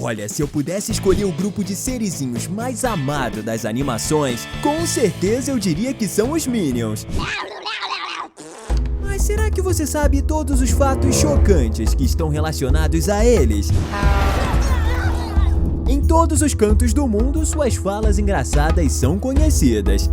Olha, se eu pudesse escolher o grupo de serizinhos mais amado das animações, com certeza eu diria que são os Minions. Mas será que você sabe todos os fatos chocantes que estão relacionados a eles? Em todos os cantos do mundo, suas falas engraçadas são conhecidas.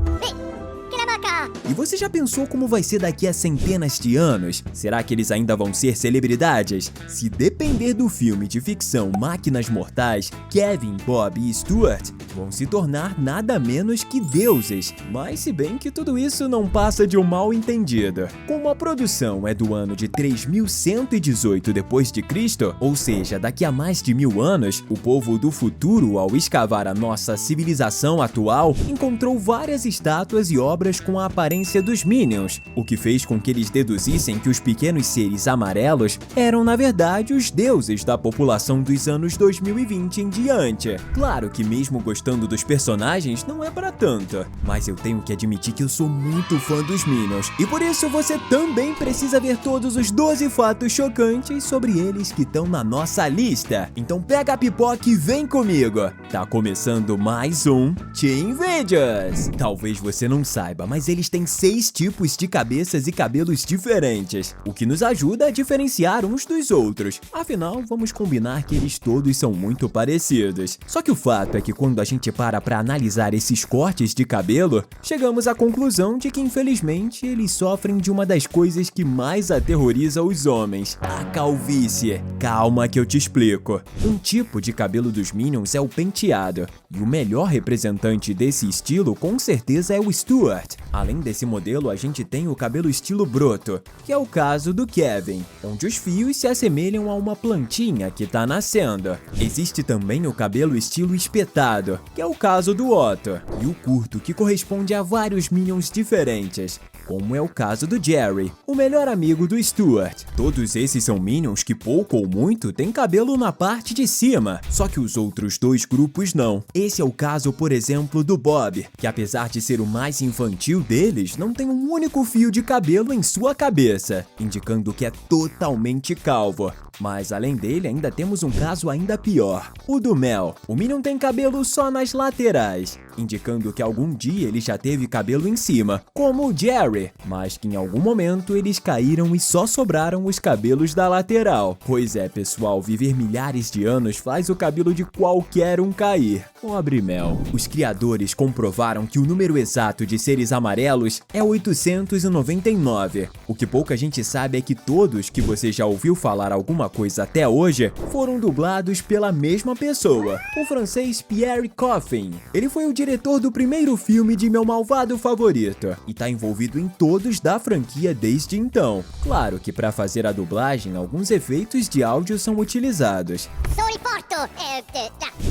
E você já pensou como vai ser daqui a centenas de anos? Será que eles ainda vão ser celebridades? Se depender do filme de ficção Máquinas Mortais, Kevin, Bob e Stuart vão se tornar nada menos que deuses. Mas se bem que tudo isso não passa de um mal entendido. Como a produção é do ano de 3118 d.C., ou seja, daqui a mais de 1000 anos, o povo do futuro, ao escavar a nossa civilização atual, encontrou várias estátuas e obras com a aparência dos Minions, o que fez com que eles deduzissem que os pequenos seres amarelos eram, na verdade, os deuses da população dos anos 2020 em diante. Claro que mesmo gostando dos personagens não é para tanto, mas eu tenho que admitir que eu sou muito fã dos Minions, e por isso você também precisa ver todos os 12 fatos chocantes sobre eles que estão na nossa lista. Então pega a pipoca e vem comigo! Tá começando mais um Teen Videos! Talvez você não saiba, mas eles têm 6 tipos de cabeças e cabelos diferentes, o que nos ajuda a diferenciar uns dos outros. Afinal, vamos combinar que eles todos são muito parecidos. Só que o fato é que quando a gente para analisar esses cortes de cabelo, chegamos à conclusão de que infelizmente eles sofrem de uma das coisas que mais aterroriza os homens, a calvície. Calma que eu te explico. Um tipo de cabelo dos Minions é o penteado, e o melhor representante desse estilo com certeza é o Stuart. Além desse modelo, a gente tem o cabelo estilo broto, que é o caso do Kevin, onde os fios se assemelham a uma plantinha que tá nascendo. Existe também o cabelo estilo espetado, que é o caso do Otto, e o curto, que corresponde a vários Minions diferentes, como é o caso do Jerry, o melhor amigo do Stuart. Todos esses são Minions que pouco ou muito têm cabelo na parte de cima, só que os outros dois grupos não. Esse é o caso, por exemplo, do Bob, que apesar de ser o mais infantil deles, não tem um único fio de cabelo em sua cabeça, indicando que é totalmente calvo. Mas além dele, ainda temos um caso ainda pior, o do Mel. O Minion tem cabelo só nas laterais, indicando que algum dia ele já teve cabelo em cima, como o Jerry, mas que em algum momento eles caíram e só sobraram os cabelos da lateral. Pois é, pessoal, viver milhares de anos faz o cabelo de qualquer um cair. Pobre Mel. Os criadores comprovaram que o número exato de seres amarelos é 899. O que pouca gente sabe é que todos que você já ouviu falar alguma coisa até hoje foram dublados pela mesma pessoa, o francês Pierre Coffin. Ele foi o diretor do primeiro filme de Meu Malvado Favorito e tá envolvido em todos da franquia desde então. Claro que para fazer a dublagem, alguns efeitos de áudio são utilizados.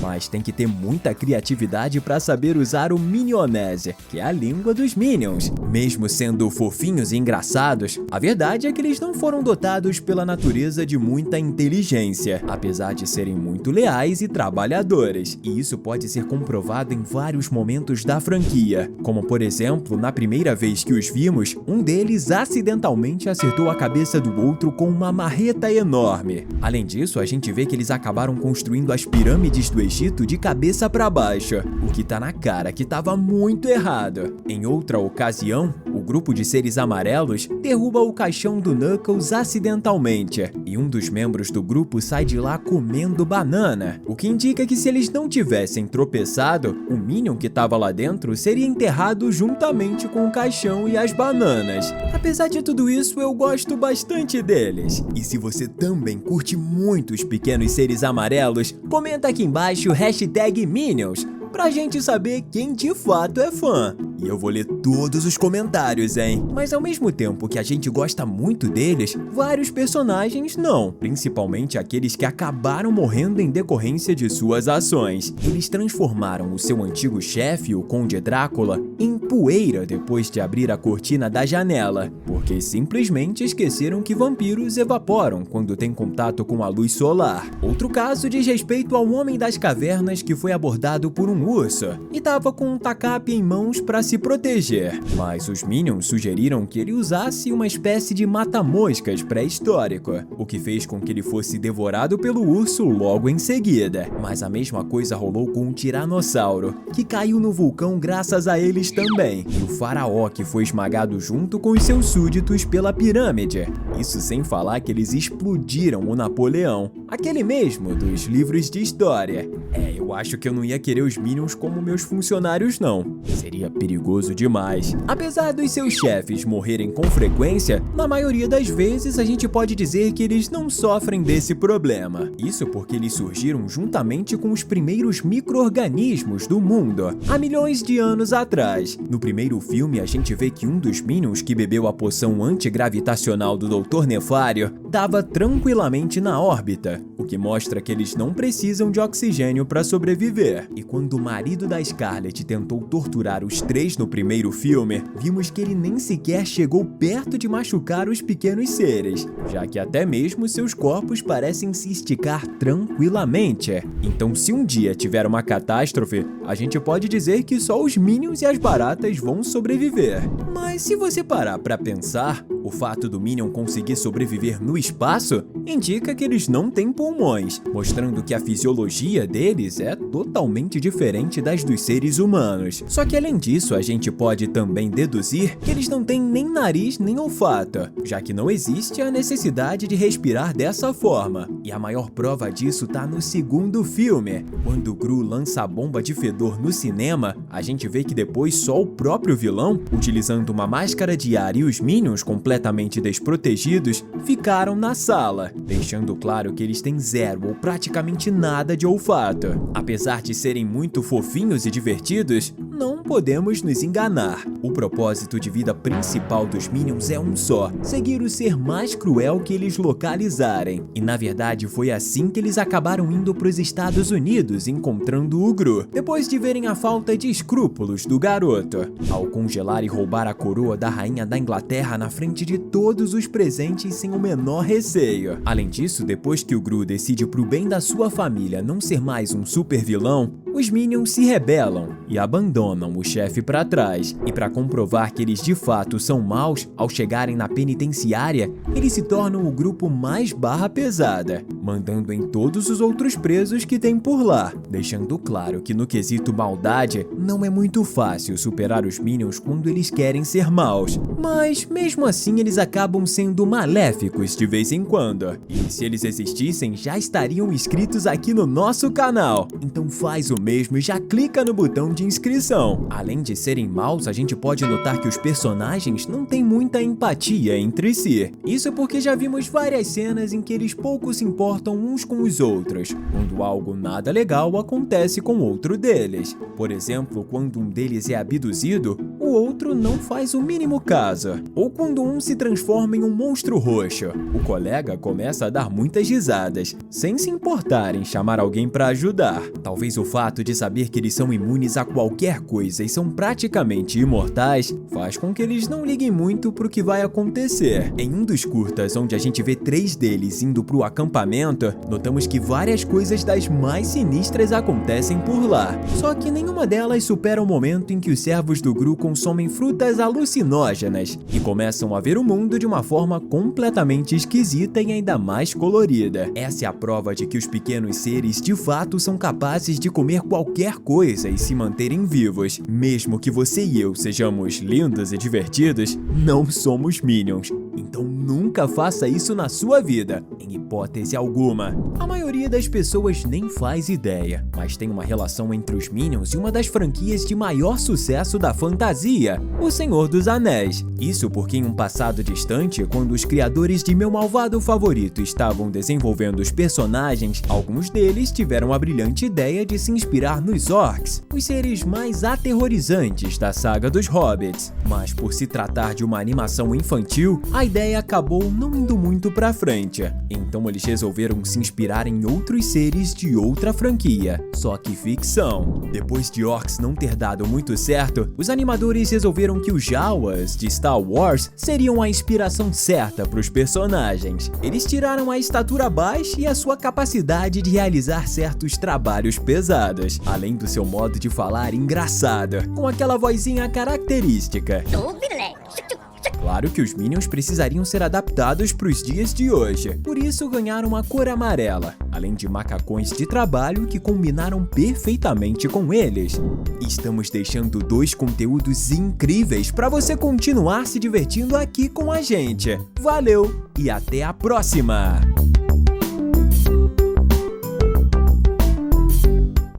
Mas tem que ter muita criatividade para saber usar o Minionese, que é a língua dos Minions. Mesmo sendo fofinhos e engraçados, a verdade é que eles não foram dotados pela natureza de muita inteligência, apesar de serem muito leais e trabalhadores. E isso pode ser comprovado em vários momentos da franquia, como por exemplo, na primeira vez que os vimos, um deles acidentalmente acertou a cabeça do outro com uma marreta enorme. Além disso, a gente vê que eles acabaram construindo as pirâmides do Egito de cabeça para baixo, o que tá na cara que tava muito errado. Em outra ocasião, o grupo de seres amarelos derruba o caixão do Knuckles acidentalmente, e um dos membros do grupo sai de lá comendo banana, o que indica que se eles não tivessem tropeçado, o Minion que tava lá dentro seria enterrado juntamente com o caixão e as bananas. Apesar de tudo isso, eu gosto bastante deles. E se você também curte muito os pequenos seres amarelos, comenta aqui embaixo #Minions, pra gente saber quem de fato é fã. E eu vou ler todos os comentários, hein? Mas ao mesmo tempo que a gente gosta muito deles, vários personagens não. Principalmente aqueles que acabaram morrendo em decorrência de suas ações. Eles transformaram o seu antigo chefe, o Conde Drácula, em poeira depois de abrir a cortina da janela, porque simplesmente esqueceram que vampiros evaporam quando têm contato com a luz solar. Outro caso diz respeito ao homem das cavernas que foi abordado por um urso e estava com um tacape em mãos para se proteger, mas os Minions sugeriram que ele usasse uma espécie de mata-moscas pré-histórico, o que fez com que ele fosse devorado pelo urso logo em seguida. Mas a mesma coisa rolou com o Tiranossauro, que caiu no vulcão graças a eles também, e o faraó que foi esmagado junto com os seus súditos pela pirâmide. Isso sem falar que eles explodiram o Napoleão, aquele mesmo dos livros de história. Eu acho que eu não ia querer os Minions como meus funcionários não. Seria perigoso demais. Apesar dos seus chefes morrerem com frequência, na maioria das vezes a gente pode dizer que eles não sofrem desse problema. Isso porque eles surgiram juntamente com os primeiros micro-organismos do mundo, há milhões de anos atrás. No primeiro filme, a gente vê que um dos Minions que bebeu a poção antigravitacional do Dr. Nefário estava tranquilamente na órbita, o que mostra que eles não precisam de oxigênio para sobreviver. E quando o marido da Scarlet tentou torturar os três no primeiro filme, vimos que ele nem sequer chegou perto de machucar os pequenos seres, já que até mesmo seus corpos parecem se esticar tranquilamente. Então, se um dia tiver uma catástrofe, a gente pode dizer que só os Minions e as baratas vão sobreviver. Mas se você parar para pensar, o fato do Minion conseguir sobreviver no espaço indica que eles não têm pulmões, mostrando que a fisiologia deles é totalmente diferente das dos seres humanos. Só que além disso, a gente pode também deduzir que eles não têm nem nariz nem olfato, já que não existe a necessidade de respirar dessa forma. E a maior prova disso tá no segundo filme. Quando o Gru lança a bomba de fedor no cinema, a gente vê que depois só o próprio vilão, utilizando uma máscara de ar, e os Minions completamente desprotegidos, ficaram na sala, deixando claro que eles têm zero ou praticamente nada de olfato. Apesar de serem muito fofinhos e divertidos, não podemos nos enganar. O propósito de vida principal dos Minions é um só: seguir o ser mais cruel que eles localizarem. E na verdade foi assim que eles acabaram indo para os Estados Unidos encontrando o Gru, depois de verem a falta de escrúpulos do garoto, ao congelar e roubar a coroa da rainha da Inglaterra na frente de todos os presentes sem o menor receio. Além disso, depois que o Gru decide pro bem da sua família não ser mais um super vilão, os Minions se rebelam e abandonam o chefe para trás. E para comprovar que eles de fato são maus, ao chegarem na penitenciária, eles se tornam o grupo mais barra pesada, mandando em todos os outros presos que tem por lá, deixando claro que no quesito maldade, não é muito fácil superar os Minions quando eles querem ser maus. Mas mesmo assim eles acabam sendo maléficos de vez em quando. E se eles existissem, já estariam inscritos aqui no nosso canal. Então faz o mesmo e já clica no botão de inscrição. Além de serem maus, a gente pode notar que os personagens não têm muita empatia entre si. Isso porque já vimos várias cenas em que eles pouco se importam uns com os outros, quando algo nada legal acontece com outro deles. Por exemplo, quando um deles é abduzido, o outro não faz o mínimo caso. Ou quando um se transforma em um monstro roxo, o colega começa a dar muitas risadas, sem se importar em chamar alguém para ajudar. Talvez o fato de saber que eles são imunes a qualquer coisa e são praticamente imortais faz com que eles não liguem muito pro que vai acontecer. Em um dos curtas, onde a gente vê 3 deles indo pro acampamento, notamos que várias coisas das mais sinistras acontecem por lá. Só que nenhuma delas supera o momento em que os servos do Gru consomem frutas alucinógenas e começam a ver o mundo de uma forma completamente esquisita e ainda mais colorida. Essa é a prova de que os pequenos seres de fato são capazes de comer qualquer coisa e se manterem vivos. Mesmo que você e eu sejamos lindos e divertidos, não somos Minions. Então nunca faça isso na sua vida, em hipótese alguma. A maioria das pessoas nem faz ideia, mas tem uma relação entre os Minions e uma das franquias de maior sucesso da fantasia, O Senhor dos Anéis. Isso porque em um passado distante, quando os criadores de Meu Malvado Favorito estavam desenvolvendo os personagens, alguns deles tiveram a brilhante ideia de se inspirar nos orcs, os seres mais aterrorizantes da saga dos Hobbits. Mas por se tratar de uma animação infantil, a a ideia acabou não indo muito pra frente. Então eles resolveram se inspirar em outros seres de outra franquia, só que ficção. Depois de Orcs não ter dado muito certo, os animadores resolveram que os Jawas de Star Wars seriam a inspiração certa para os personagens. Eles tiraram a estatura baixa e a sua capacidade de realizar certos trabalhos pesados, além do seu modo de falar engraçado, com aquela vozinha característica. Claro que os Minions precisariam ser adaptados para os dias de hoje, por isso ganharam a cor amarela, além de macacões de trabalho que combinaram perfeitamente com eles. Estamos deixando 2 conteúdos incríveis para você continuar se divertindo aqui com a gente. Valeu e até a próxima!